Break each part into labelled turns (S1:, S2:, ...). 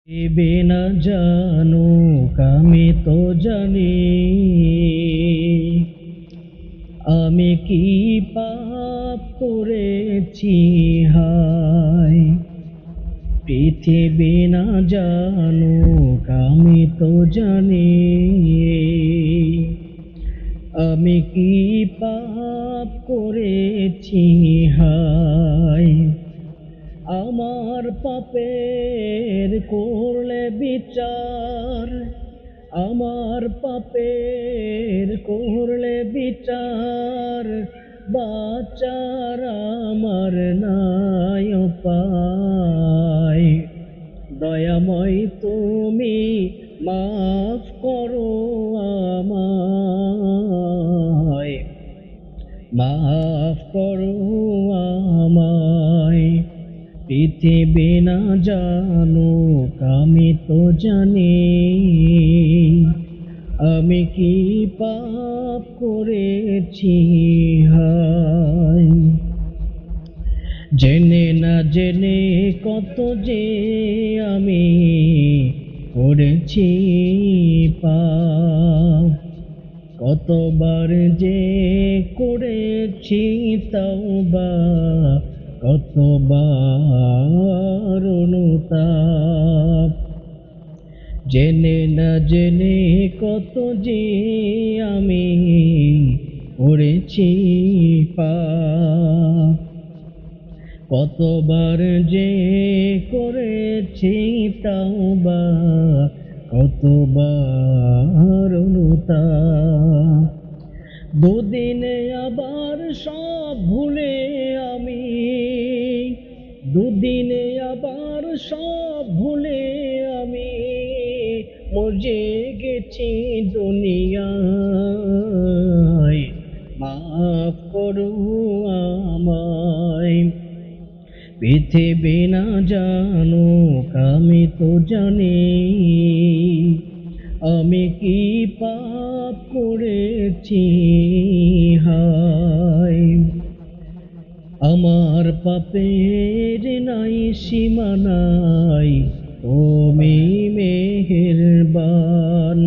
S1: দেবে না জানুক আমি তো জানি আমি কি পাপ করেছি হায়। পৃথিবী না জানুক আমি তো জানি আমি কি পাপ করেছি হায়। আমার পাপের করলে বিচার, আমার পাপের করলে বিচার, বাঁচার আমার নাই উপায়। দয়াময় তুমি মাফ করো আমায়, মাফ করো আমায়। পৃথিবী না জানুক আমি তো জানি আমি কি পাপ করেছি হায়। জেনে না জেনে কত যে আমি করেছি পাপ, কতবার যে করেছি তওবা, কতবার অনুতাপ। জেনে না জেনে কত যে আমি করেছি পাপ, কতবার যে করেছি তওবা, কতবার অনুতাপ। দুদিনে আবার সব ভুলে আমি, দুদিনে আবার সব ভুলে আমি মজে গেছি দুনিয়ায়। মাফ করো আমায়। পৃথিবী না জানুক আমি তো জানি আমি কি পাপ করেছি হায়। আমার পাপের নাই সীমা নাই, তুমি মেহেরবান,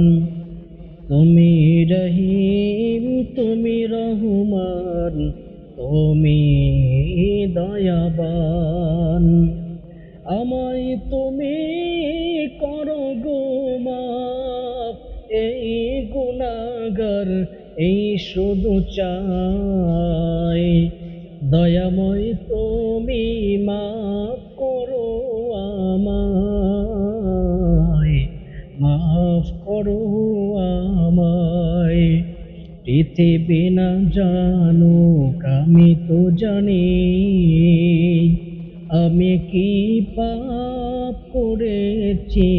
S1: তুমি রহিম, তুমি রহমান, তুমি দয়াবান। আমায় তুমি করো গো মাফ, এই গুনাহগার এই শুধু চাই। দয়াময় তুমি মাফ করো আমায়, মাফ করো আমায়। পৃথিবী না জানুক আমি তো জানি আমি কি পাপ করেছি